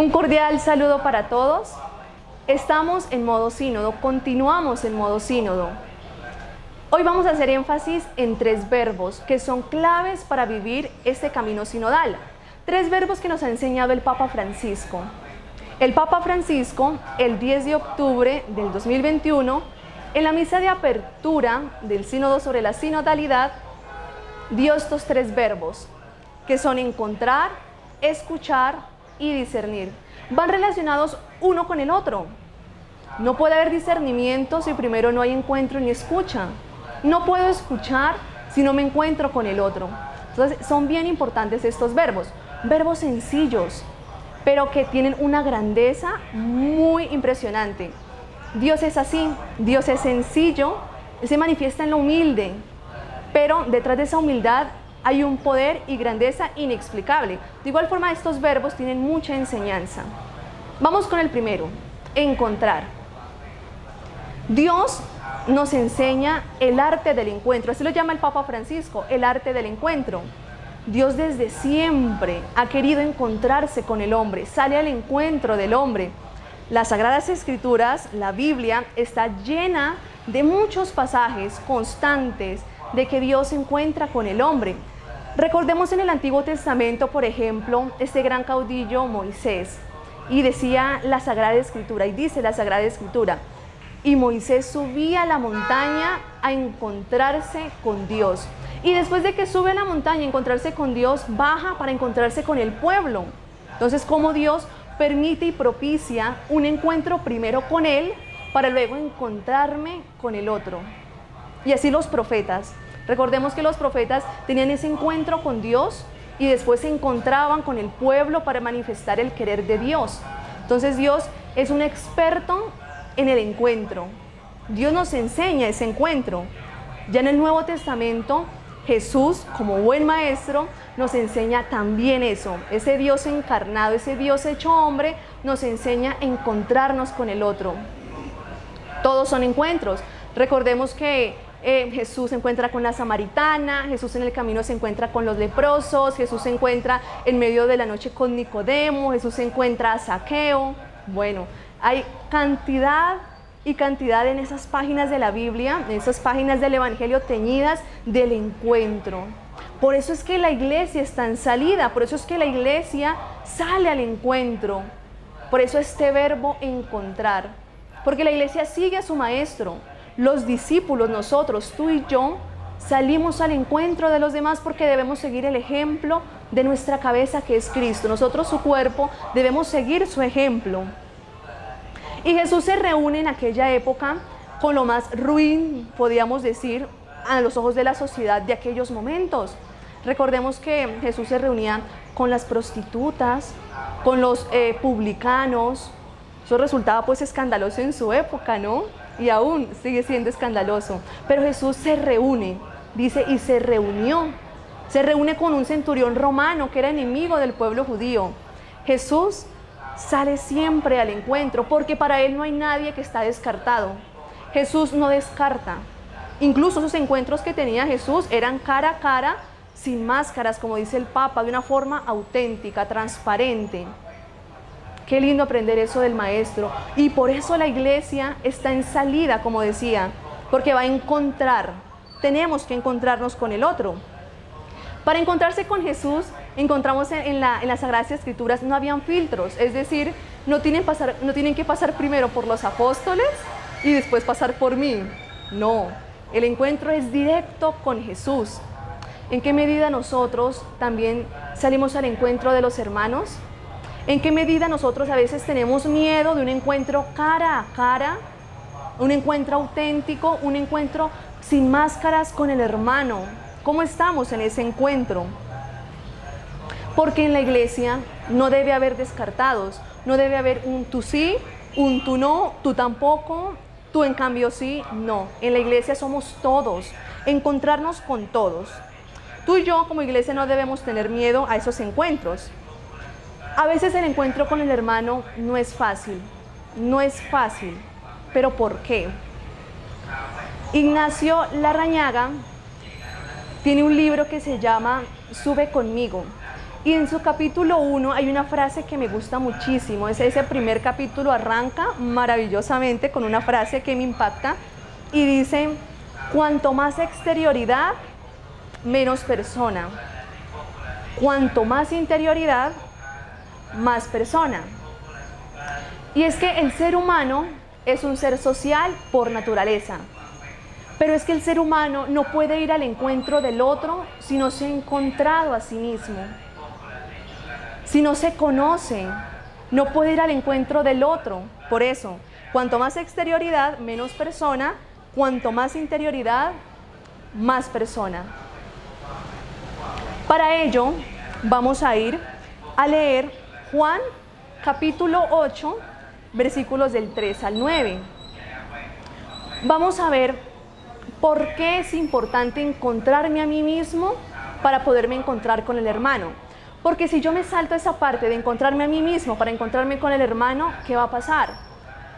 Un cordial saludo para todos. Estamos en modo sínodo, continuamos en modo sínodo. Hoy vamos a hacer énfasis en 3 verbos que son claves para vivir este camino sinodal. 3 verbos que nos ha enseñado el Papa Francisco. El Papa Francisco, el 10 de octubre del 2021, en la misa de apertura del sínodo sobre la sinodalidad, dio estos 3 verbos, que son encontrar, escuchar y discernir. Van relacionados uno con el otro. No puede haber discernimiento si primero no hay encuentro ni escucha. No puedo escuchar si no me encuentro con el otro. Entonces, son bien importantes estos verbos. Verbos sencillos, pero que tienen una grandeza muy impresionante. Dios es así, Dios es sencillo, Él se manifiesta en lo humilde, pero detrás de esa humildad hay un poder y grandeza inexplicable. De igual forma, estos verbos tienen mucha enseñanza. Vamos con el primero, encontrar. Dios nos enseña el arte del encuentro, así lo llama el Papa Francisco, el arte del encuentro. Dios desde siempre ha querido encontrarse con el hombre, sale al encuentro del hombre. Las Sagradas Escrituras, la Biblia, está llena de muchos pasajes constantes de que Dios se encuentra con el hombre. Recordemos en el Antiguo Testamento, por ejemplo, este gran caudillo Moisés, y decía la Sagrada Escritura, y dice la Sagrada Escritura, y Moisés subía a la montaña a encontrarse con Dios. Y después de que sube a la montaña a encontrarse con Dios, baja para encontrarse con el pueblo. Entonces, ¿cómo Dios permite y propicia un encuentro primero con Él para luego encontrarme con el otro? Y así los profetas. Recordemos que los profetas tenían ese encuentro con Dios y después se encontraban con el pueblo para manifestar el querer de Dios. Entonces Dios es un experto en el encuentro. Dios nos enseña ese encuentro. Ya en el Nuevo Testamento, Jesús, como buen maestro, nos enseña también eso. Ese Dios encarnado, ese Dios hecho hombre, nos enseña a encontrarnos con el otro. Todos son encuentros. Recordemos que Jesús se encuentra con la samaritana, Jesús en el camino se encuentra con los leprosos, Jesús se encuentra en medio de la noche con Nicodemo, Jesús se encuentra a Zaqueo. Bueno, hay cantidad y cantidad en esas páginas de la Biblia, en esas páginas del Evangelio teñidas del encuentro. Por eso es que la iglesia está en salida, por eso es que la iglesia sale al encuentro. Por eso este verbo encontrar, porque la iglesia sigue a su maestro. Los discípulos, nosotros, tú y yo, salimos al encuentro de los demás porque debemos seguir el ejemplo de nuestra cabeza que es Cristo. Nosotros, su cuerpo, debemos seguir su ejemplo. Y Jesús se reúne en aquella época con lo más ruin, podríamos decir, a los ojos de la sociedad de aquellos momentos. Recordemos que Jesús se reunía con las prostitutas, con los publicanos. Eso resultaba pues escandaloso en su época, ¿no? Y aún sigue siendo escandaloso. Pero Jesús se reúne, dice, y se reunió. Se reúne con un centurión romano que era enemigo del pueblo judío. Jesús sale siempre al encuentro porque para Él no hay nadie que está descartado. Jesús no descarta. Incluso esos encuentros que tenía Jesús eran cara a cara, sin máscaras, como dice el Papa, de una forma auténtica, transparente. Qué lindo aprender eso del Maestro. Y por eso la iglesia está en salida, como decía, porque va a encontrar. Tenemos que encontrarnos con el otro. Para encontrarse con Jesús, encontramos en las Sagradas Escrituras, no habían filtros. Es decir, no tienen que pasar primero por los apóstoles y después pasar por mí. No, el encuentro es directo con Jesús. ¿En qué medida nosotros también salimos al encuentro de los hermanos? ¿En qué medida nosotros a veces tenemos miedo de un encuentro cara a cara, un encuentro auténtico, un encuentro sin máscaras con el hermano? ¿Cómo estamos en ese encuentro? Porque en la iglesia no debe haber descartados, no debe haber un tú sí, un tú no, tú tampoco, tú en cambio sí, no. En la iglesia somos todos, encontrarnos con todos. Tú y yo como iglesia no debemos tener miedo a esos encuentros. A veces el encuentro con el hermano no es fácil, pero ¿por qué? Ignacio Larrañaga tiene un libro que se llama Sube conmigo Y en su capítulo 1 hay una frase que me gusta muchísimo. Ese primer capítulo arranca maravillosamente con una frase que me impacta y dice: cuanto más exterioridad, menos persona. Cuanto más interioridad, más persona. Y es que el ser humano es un ser social por naturaleza. Pero es que el ser humano no puede ir al encuentro del otro si no se ha encontrado a sí mismo. Si no se conoce, no puede ir al encuentro del otro. Por eso, cuanto más exterioridad, menos persona. Cuanto más interioridad, más persona. Para ello, vamos a ir a leer Juan capítulo 8, versículos del 3 al 9. Vamos a ver por qué es importante encontrarme a mí mismo para poderme encontrar con el hermano. Porque si yo me salto esa parte de encontrarme a mí mismo para encontrarme con el hermano, ¿qué va a pasar?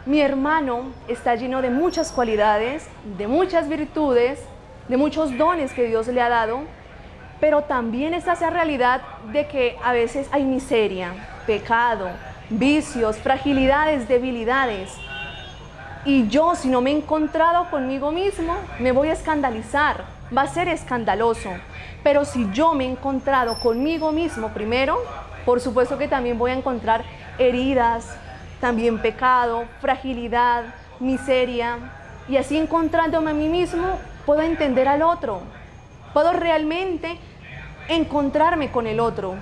Mi hermano está lleno de muchas cualidades, de muchas virtudes, de muchos dones que Dios le ha dado, pero también está esa realidad de que a veces hay miseria, pecado, vicios, fragilidades, debilidades. Y yo, si no me he encontrado conmigo mismo, me voy a escandalizar, va a ser escandaloso. Pero si yo me he encontrado conmigo mismo primero, por supuesto que también voy a encontrar heridas, también pecado, fragilidad, miseria. Y así encontrándome a mí mismo, puedo entender al otro. Puedo realmente encontrarme con el otro.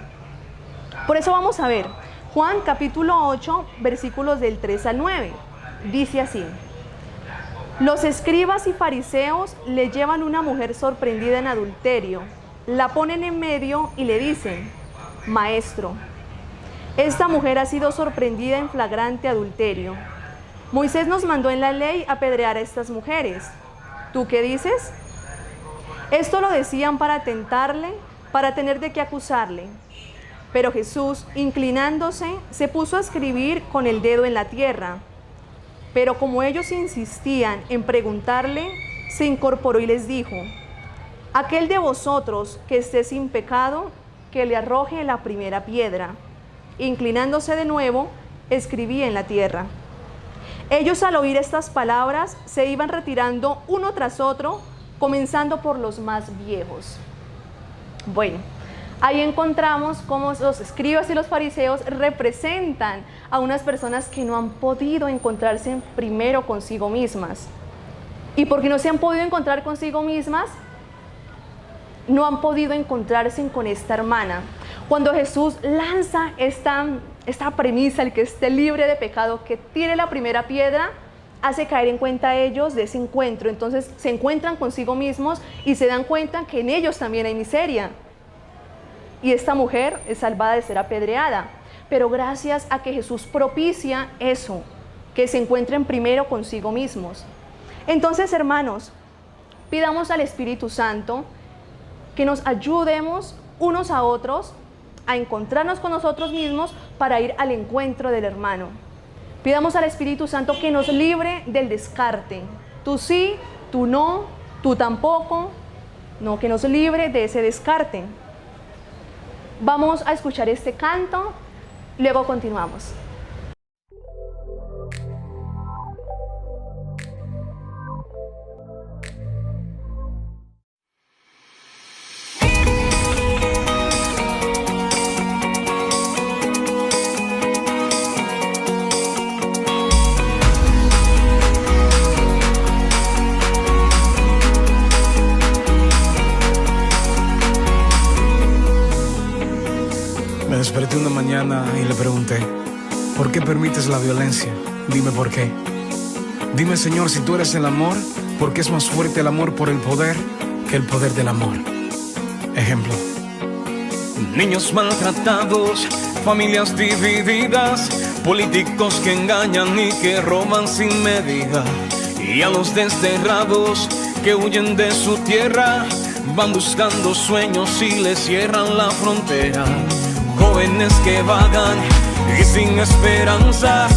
Por eso vamos a ver Juan capítulo 8, versículos del 3 al 9. Dice así: los escribas y fariseos le llevan una mujer sorprendida en adulterio, la ponen en medio y le dicen: Maestro, esta mujer ha sido sorprendida en flagrante adulterio. Moisés nos mandó en la ley apedrear a estas mujeres. ¿Tú qué dices? Esto lo decían para tentarle, para tener de qué acusarle. Pero Jesús, inclinándose, se puso a escribir con el dedo en la tierra. Pero como ellos insistían en preguntarle, se incorporó y les dijo: aquel de vosotros que esté sin pecado, que le arroje la primera piedra. Inclinándose de nuevo, escribía en la tierra. Ellos, al oír estas palabras, se iban retirando uno tras otro, comenzando por los más viejos. Bueno, ahí encontramos cómo los escribas y los fariseos representan a unas personas que no han podido encontrarse primero consigo mismas. Y porque no se han podido encontrar consigo mismas, no han podido encontrarse con esta hermana. Cuando Jesús lanza esta premisa, el que esté libre de pecado, que tire la primera piedra, hace caer en cuenta a ellos de ese encuentro. Entonces se encuentran consigo mismos y se dan cuenta que en ellos también hay miseria. Y esta mujer es salvada de ser apedreada. Pero gracias a que Jesús propicia eso, que se encuentren primero consigo mismos. Entonces, hermanos, pidamos al Espíritu Santo que nos ayudemos unos a otros a encontrarnos con nosotros mismos para ir al encuentro del hermano. Pidamos al Espíritu Santo que nos libre del descarte. Tú sí, tú no, tú tampoco. No, que nos libre de ese descarte. Vamos a escuchar este canto, luego continuamos. Me desperté una mañana y le pregunté: ¿por qué permites la violencia? Dime por qué. Dime, Señor, si tú eres el amor, ¿por qué es más fuerte el amor por el poder que el poder del amor? Ejemplo: niños maltratados, familias divididas, políticos que engañan y que roban sin medida, y a los desterrados que huyen de su tierra, van buscando sueños y les cierran la frontera. Jóvenes que vagan y sin esperanza,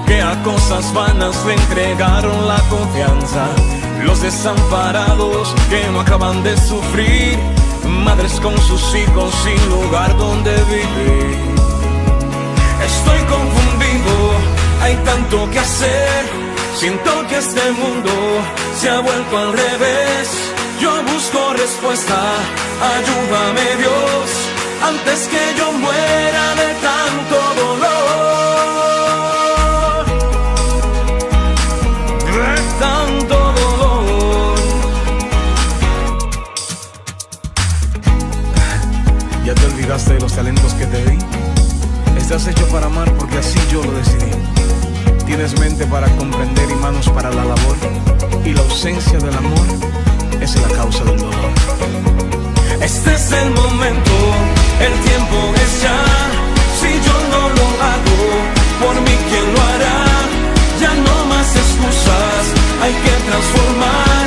que a cosas vanas le entregaron la confianza. Los desamparados que no acaban de sufrir, madres con sus hijos sin lugar donde vivir. Estoy confundido, hay tanto que hacer. Siento que este mundo se ha vuelto al revés. Yo busco respuesta, ayúdame Dios, antes que yo muera de tanto dolor. De tanto dolor. ¿Ya te olvidaste de los talentos que te di? Estás hecho para amar porque así yo lo decidí. Tienes mente para comprender y manos para la labor. Y la ausencia del amor es la causa del dolor. Este es el momento, el tiempo es ya. Si yo no lo hago, por mí ¿quién lo hará? Ya no más excusas, hay que transformar.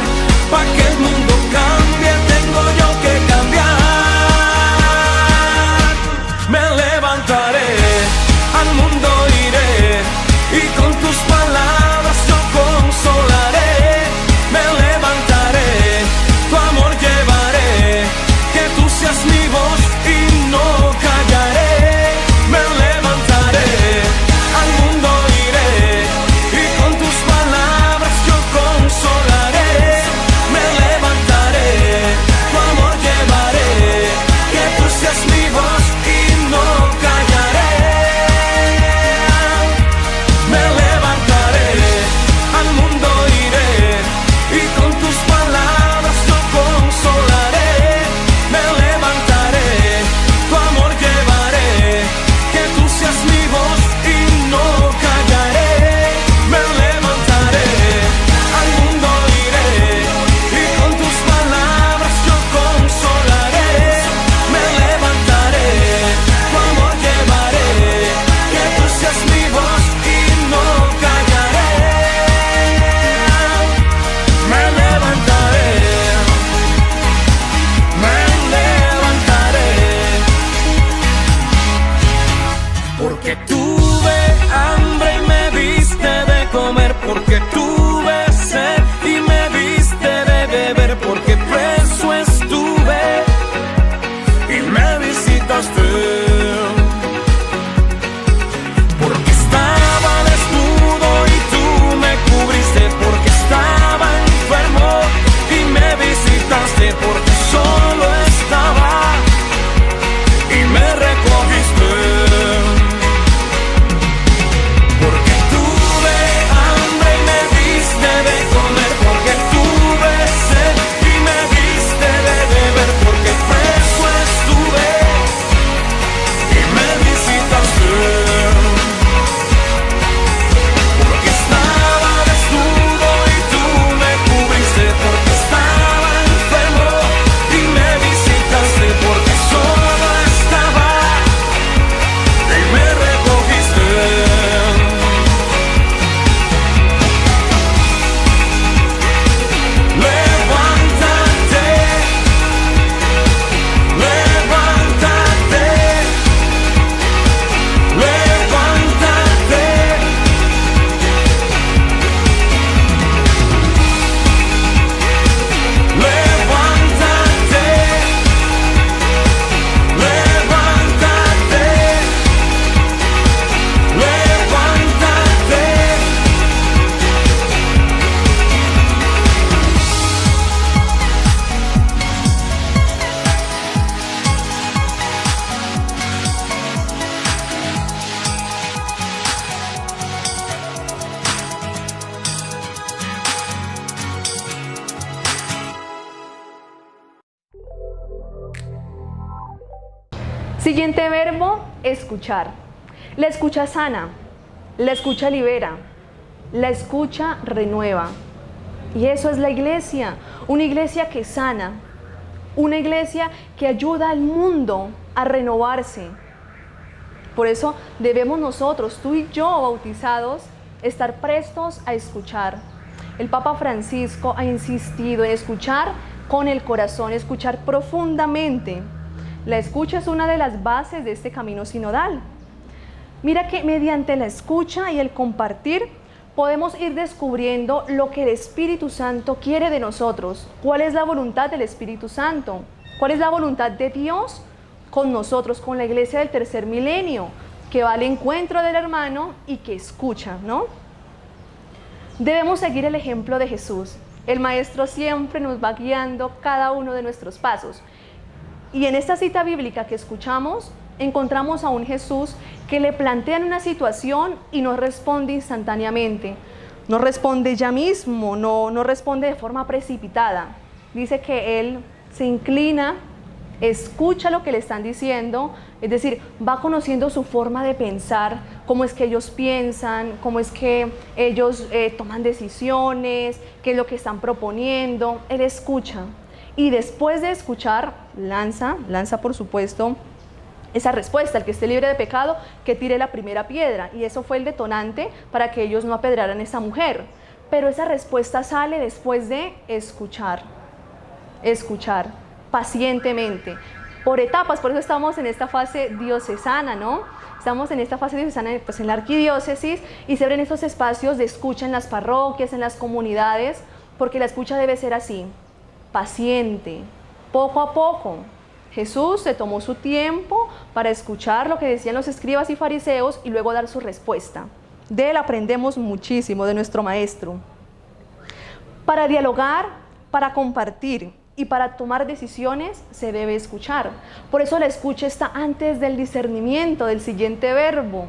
Pa' que el mundo cambie, tengo yo que cambiar. Me levantaré, al mundo iré, y con tus palabras yo consolaré. Me levantaré, tu amor llevaré, que tú seas mi voz y no callaré. Me levantaré, al mundo iré, y con tus palabras yo consolaré. Me levantaré, tu amor llevaré, que tú seas mi voz y no callaré. Me levantaré, al mundo iré, y con tus palabras yo consolaré. Me levantaré, tu amor llevaré, que tú seas mi voz y no callaré. Me levantaré, al mundo iré, y con tus palabras yo consolaré. Me levantaré, tu amor llevaré, que tú seas mi voz y no callaré. Me levantaré, me levantaré, porque tuve hambre y me diste de comer, porque tuve sed y me diste de beber, porque preso estuve y me visitaste. Porque estaba desnudo y tú me cubriste, porque estaba enfermo y me visitaste, porque solo estaba y me recogiste. Porque tuve hambre y me diste de comer, porque tuve sed y me diste de beber, porque preso estuve y me visitaste. Porque estaba desnudo y tú me cubriste, porque estaba enfermo y me visitaste, porque solo estaba y me recogiste. Levántate, levántate, levántate. Levántate, levántate, levántate. Siguiente verbo, escuchar. La escucha sana, la escucha libera, la escucha renueva. Y eso es la iglesia, una iglesia que sana, una iglesia que ayuda al mundo a renovarse. Por eso debemos nosotros, tú y yo bautizados, estar prestos a escuchar. El Papa Francisco ha insistido en escuchar con el corazón, escuchar profundamente. La escucha es una de las bases de este camino sinodal. Mira que mediante la escucha y el compartir podemos ir descubriendo lo que el Espíritu Santo quiere de nosotros. ¿Cuál es la voluntad del Espíritu Santo? ¿Cuál es la voluntad de Dios con nosotros, con la iglesia del tercer milenio? Que va al encuentro del hermano y que escucha, ¿no? Debemos seguir el ejemplo de Jesús. El Maestro siempre nos va guiando cada uno de nuestros pasos. Y en esta cita bíblica que escuchamos, encontramos a un Jesús que le plantean una situación y no responde instantáneamente. No responde ya mismo, no responde de forma precipitada. Dice que Él se inclina, escucha lo que le están diciendo, es decir, va conociendo su forma de pensar, cómo es que ellos piensan, cómo es que ellos toman decisiones, qué es lo que están proponiendo. Él escucha y después de escuchar, lanza por supuesto esa respuesta. El que esté libre de pecado, que tire la primera piedra. Y eso fue el detonante para que ellos no apedrearan a esa mujer. Pero esa respuesta sale después de escuchar pacientemente, por etapas. Por eso estamos en esta fase diocesana, ¿no? Estamos en esta fase diocesana, pues en la arquidiócesis, y se abren esos espacios de escucha en las parroquias, en las comunidades, porque la escucha debe ser así, paciente, poco a poco. Jesús se tomó su tiempo para escuchar lo que decían los escribas y fariseos y luego dar su respuesta. De él aprendemos muchísimo, de nuestro Maestro. Para dialogar, para compartir y para tomar decisiones se debe escuchar. Por eso la escucha está antes del discernimiento, del siguiente verbo.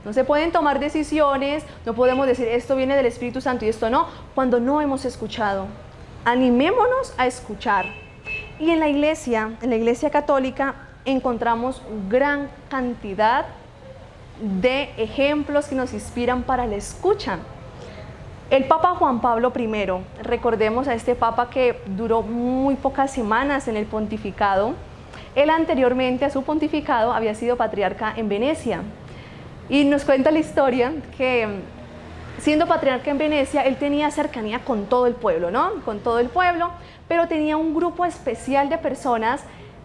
No se pueden tomar decisiones, no podemos decir esto viene del Espíritu Santo y esto no, cuando no hemos escuchado. Animémonos a escuchar. Y en la iglesia católica, encontramos gran cantidad de ejemplos que nos inspiran para la escucha. El Papa Juan Pablo I, recordemos a este Papa que duró muy pocas semanas en el pontificado. Él anteriormente a su pontificado había sido patriarca en Venecia. Y nos cuenta la historia que siendo patriarca en Venecia, él tenía cercanía con todo el pueblo, ¿no? Con todo el pueblo, pero tenía un grupo especial de personas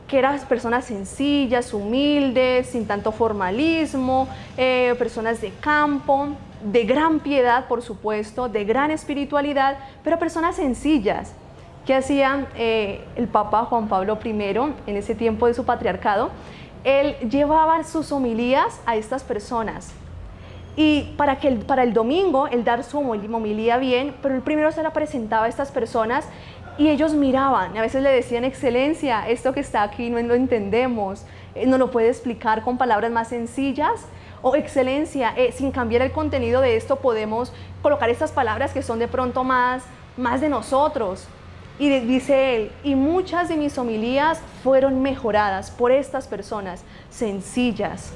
que eran personas sencillas, humildes, sin tanto formalismo, personas de campo, de gran piedad, por supuesto, de gran espiritualidad, pero personas sencillas. ¿Qué hacía el Papa Juan Pablo I en ese tiempo de su patriarcado? Él llevaba sus homilías a estas personas. Y para el domingo, él dar su homilía bien, pero él primero se la presentaba a estas personas y ellos miraban, a veces le decían, excelencia, esto que está aquí no lo entendemos, ¿nos lo puede explicar con palabras más sencillas? O excelencia, sin cambiar el contenido de esto podemos colocar estas palabras que son de pronto más de nosotros. Y dice él, y muchas de mis homilías fueron mejoradas por estas personas sencillas.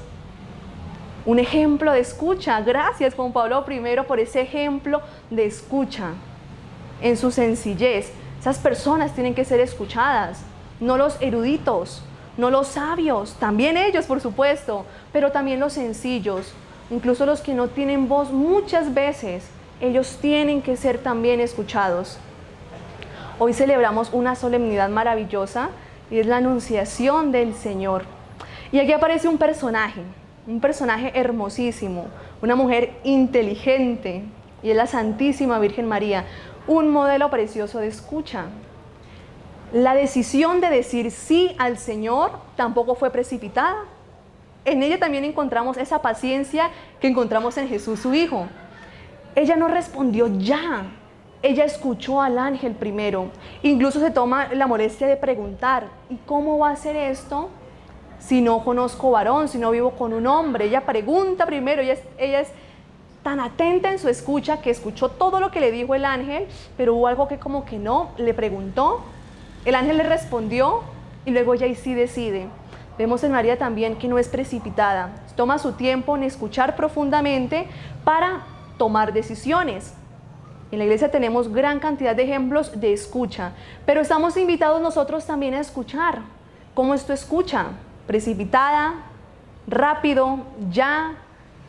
Un ejemplo de escucha. Gracias, Juan Pablo I, por ese ejemplo de escucha en su sencillez. Esas personas tienen que ser escuchadas, no los eruditos, no los sabios, también ellos, por supuesto, pero también los sencillos, incluso los que no tienen voz muchas veces, ellos tienen que ser también escuchados. Hoy celebramos una solemnidad maravillosa y es la Anunciación del Señor. Y aquí aparece un personaje hermosísimo, una mujer inteligente, y es la Santísima Virgen María, un modelo precioso de escucha. La decisión de decir sí al Señor tampoco fue precipitada. En ella también encontramos esa paciencia que encontramos en Jesús, su Hijo. Ella no respondió ya, ella escuchó al ángel primero. Incluso se toma la molestia de preguntar, ¿y cómo va a ser esto si no conozco varón, si no vivo con un hombre? Ella pregunta primero, ella es tan atenta en su escucha que escuchó todo lo que le dijo el ángel, pero hubo algo que como que no, le preguntó, el ángel le respondió y luego ella sí decide. Vemos en María también que no es precipitada, toma su tiempo en escuchar profundamente para tomar decisiones. En la iglesia tenemos gran cantidad de ejemplos de escucha, pero estamos invitados nosotros también a escuchar. ¿Cómo es tu escucha? ¿Precipitada? ¿Rápido? ¿Ya?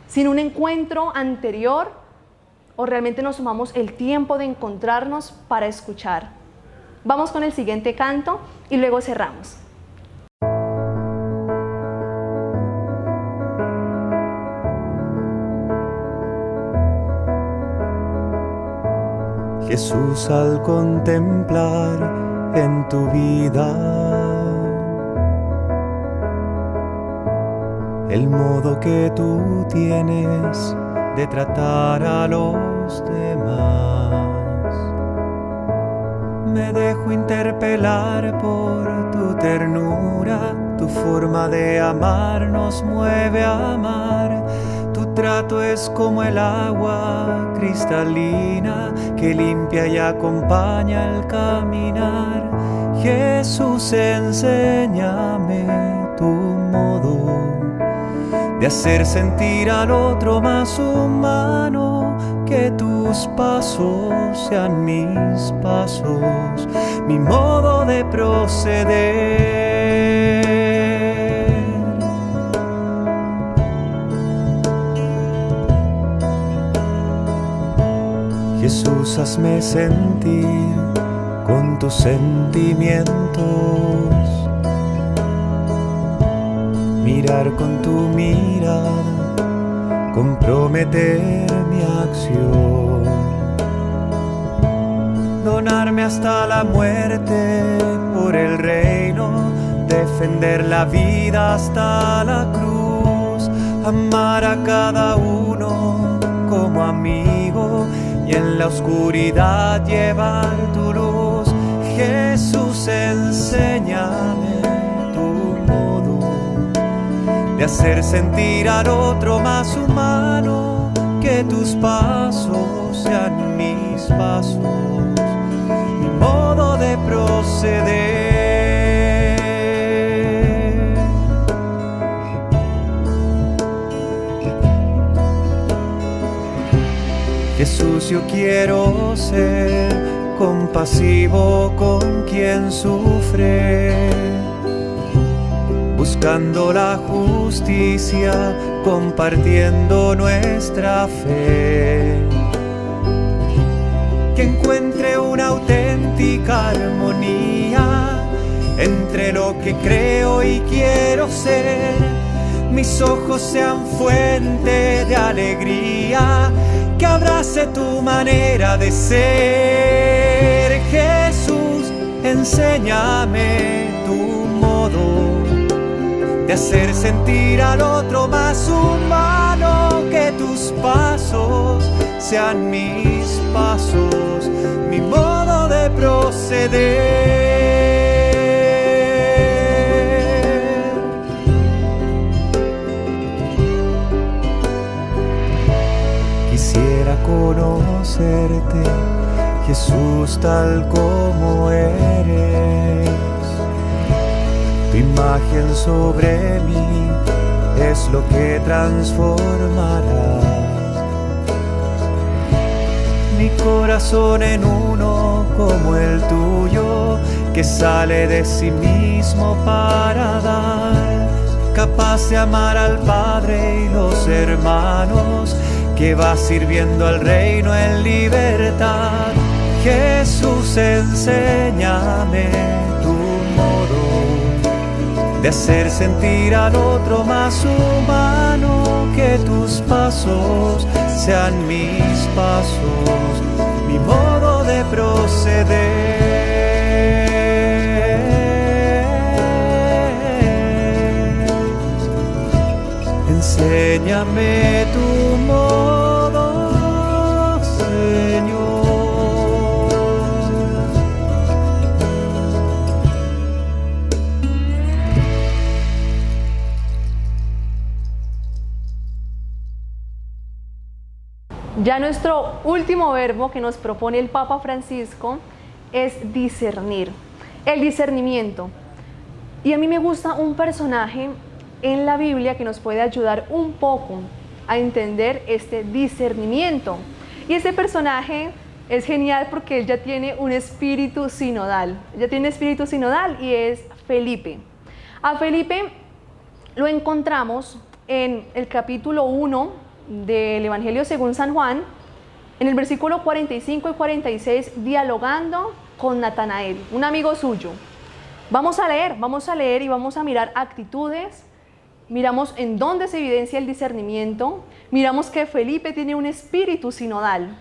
¿Sin un encuentro anterior? ¿O realmente nos tomamos el tiempo de encontrarnos para escuchar? Vamos con el siguiente canto y luego cerramos. Jesús, al contemplar en tu vida el modo que tú tienes de tratar a los demás. Me dejo interpelar por tu ternura, tu forma de amar nos mueve a amar. Tu trato es como el agua cristalina que limpia y acompaña al caminar. Jesús, enséñame tu modo de hacer sentir al otro más humano, que tus pasos sean mis pasos, mi modo de proceder. Jesús, hazme sentir con tus sentimientos, mirar con tu mirada, comprometer mi acción, donarme hasta la muerte por el reino, defender la vida hasta la cruz, amar a cada uno como amigo y en la oscuridad llevar tu luz. Jesús, enséñame tu modo de hacer sentir al otro más humano, que tus pasos sean mis pasos, mi modo de proceder. Jesús, yo quiero ser compasivo con quien sufre, buscando la justicia, compartiendo nuestra fe. Que encuentre una auténtica armonía entre lo que creo y quiero ser. Mis ojos sean fuente de alegría, que abrace tu manera de ser. Jesús, enséñame tu modo de hacer sentir al otro más humano, que tus pasos sean mis pasos, mi modo de proceder. Quisiera conocerte, Jesús, tal como eres. Tu imagen sobre mí es lo que transformará mi corazón en uno como el tuyo, que sale de sí mismo para dar, capaz de amar al Padre y los hermanos, que va sirviendo al reino en libertad. Jesús, enséñame tu modo de hacer sentir al otro más humano, que tus pasos sean mis pasos, mi modo de proceder. Enséñame tu modo, Señor. Ya nuestro último verbo que nos propone el Papa Francisco es discernir, el discernimiento. Y a mí me gusta un personaje en la Biblia que nos puede ayudar un poco a entender este discernimiento. Y este personaje es genial porque él ya tiene un espíritu sinodal. Ya tiene espíritu sinodal y es Felipe. A Felipe lo encontramos en el capítulo 1 del Evangelio según San Juan, en el versículo 45 y 46, dialogando con Natanael, un amigo suyo. Vamos a leer y vamos a mirar actitudes, miramos en dónde se evidencia el discernimiento, miramos que Felipe tiene un espíritu sinodal.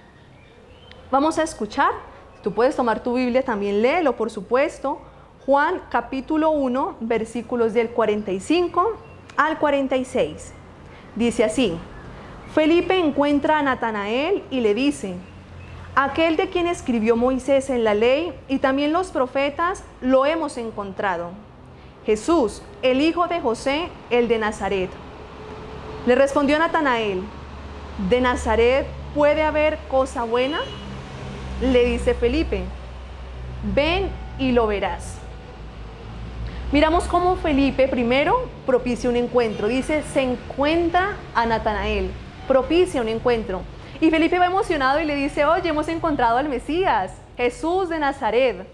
Vamos a escuchar, tú puedes tomar tu Biblia, también léelo por supuesto, Juan capítulo 1, versículos del 45 al 46. Dice así: Felipe encuentra a Natanael y le dice: aquel de quien escribió Moisés en la ley y también los profetas, lo hemos encontrado. Jesús, el hijo de José, el de Nazaret. Le respondió Natanael: ¿de Nazaret puede haber cosa buena? Le dice Felipe: ven y lo verás. Miramos cómo Felipe primero propicia un encuentro. Dice, se encuentra a Natanael, propicia un encuentro. Y Felipe va emocionado y le dice: oye, hemos encontrado al Mesías, Jesús de Nazaret.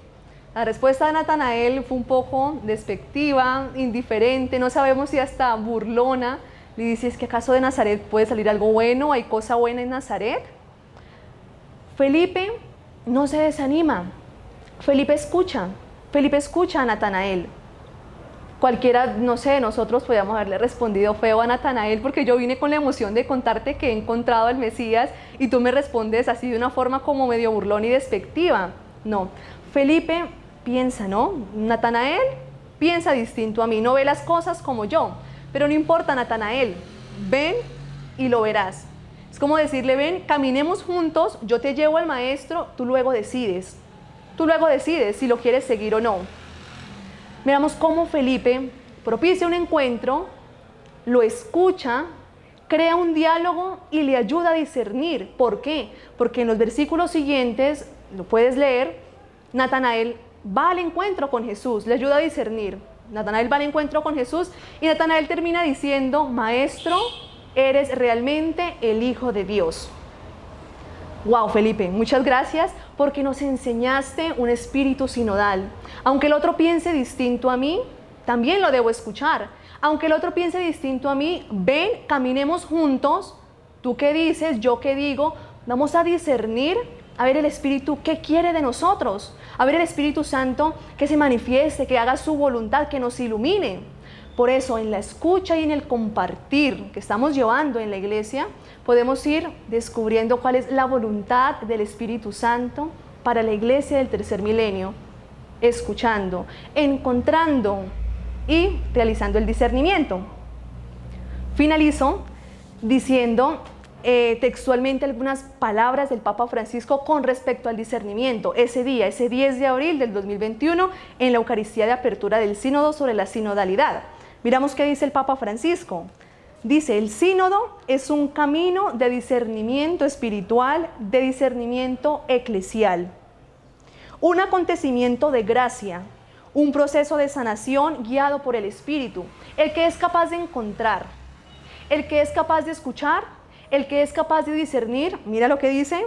La respuesta de Natanael fue un poco despectiva, indiferente, no sabemos si hasta burlona. Le dice: ¿es que acaso de Nazaret puede salir algo bueno? ¿Hay cosa buena en Nazaret? Felipe no se desanima. Felipe escucha a Natanael. Cualquiera, no sé, nosotros podíamos haberle respondido feo a Natanael, porque yo vine con la emoción de contarte que he encontrado al Mesías y tú me respondes así de una forma como medio burlón y despectiva. No, Felipe piensa, ¿no? Natanael piensa distinto a mí, no ve las cosas como yo, pero no importa, Natanael, ven y lo verás. Es como decirle: ven, caminemos juntos, yo te llevo al maestro, tú luego decides si lo quieres seguir o no. Miramos cómo Felipe propicia un encuentro, lo escucha, crea un diálogo y le ayuda a discernir. ¿Por qué? Porque en los versículos siguientes, lo puedes leer, Natanael va al encuentro con Jesús, le ayuda a discernir. Natanael va al encuentro con Jesús y Natanael termina diciendo: maestro, eres realmente el Hijo de Dios. Wow, Felipe, muchas gracias porque nos enseñaste un espíritu sinodal. Aunque el otro piense distinto a mí, también lo debo escuchar. Aunque el otro piense distinto a mí, ven, caminemos juntos. Tú qué dices, yo qué digo. Vamos a discernir, a ver el Espíritu qué quiere de nosotros. A ver el Espíritu Santo que se manifieste, que haga su voluntad, que nos ilumine. Por eso, en la escucha y en el compartir que estamos llevando en la iglesia, podemos ir descubriendo cuál es la voluntad del Espíritu Santo para la iglesia del tercer milenio, escuchando, encontrando y realizando el discernimiento. Finalizo diciendo textualmente algunas palabras del Papa Francisco con respecto al discernimiento. Ese 10 de abril del 2021, en la Eucaristía de apertura del Sínodo sobre la sinodalidad. Miramos qué dice el Papa Francisco. Dice: el sínodo es un camino de discernimiento espiritual, de discernimiento eclesial. Un acontecimiento de gracia, un proceso de sanación guiado por el Espíritu. El que es capaz de encontrar, el que es capaz de escuchar, el que es capaz de discernir, mira lo que dice,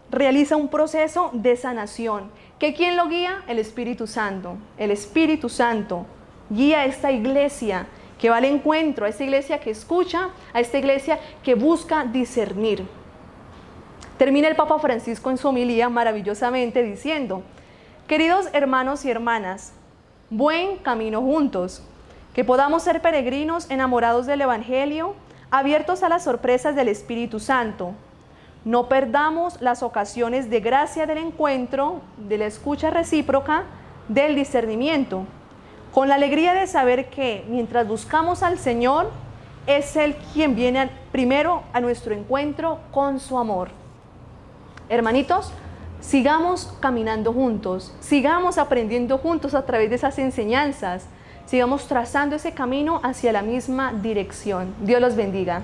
realiza un proceso de sanación. ¿Que quién lo guía? El Espíritu Santo. El Espíritu Santo guía a esta iglesia que va al encuentro, a esta iglesia que escucha, a esta iglesia que busca discernir. Termina el Papa Francisco en su homilía maravillosamente diciendo: queridos hermanos y hermanas, buen camino juntos, que podamos ser peregrinos enamorados del Evangelio, abiertos a las sorpresas del Espíritu Santo. No perdamos las ocasiones de gracia del encuentro, de la escucha recíproca, del discernimiento, con la alegría de saber que mientras buscamos al Señor, es Él quien viene primero a nuestro encuentro con su amor. Hermanitos, sigamos caminando juntos, sigamos aprendiendo juntos a través de esas enseñanzas, sigamos trazando ese camino hacia la misma dirección. Dios los bendiga.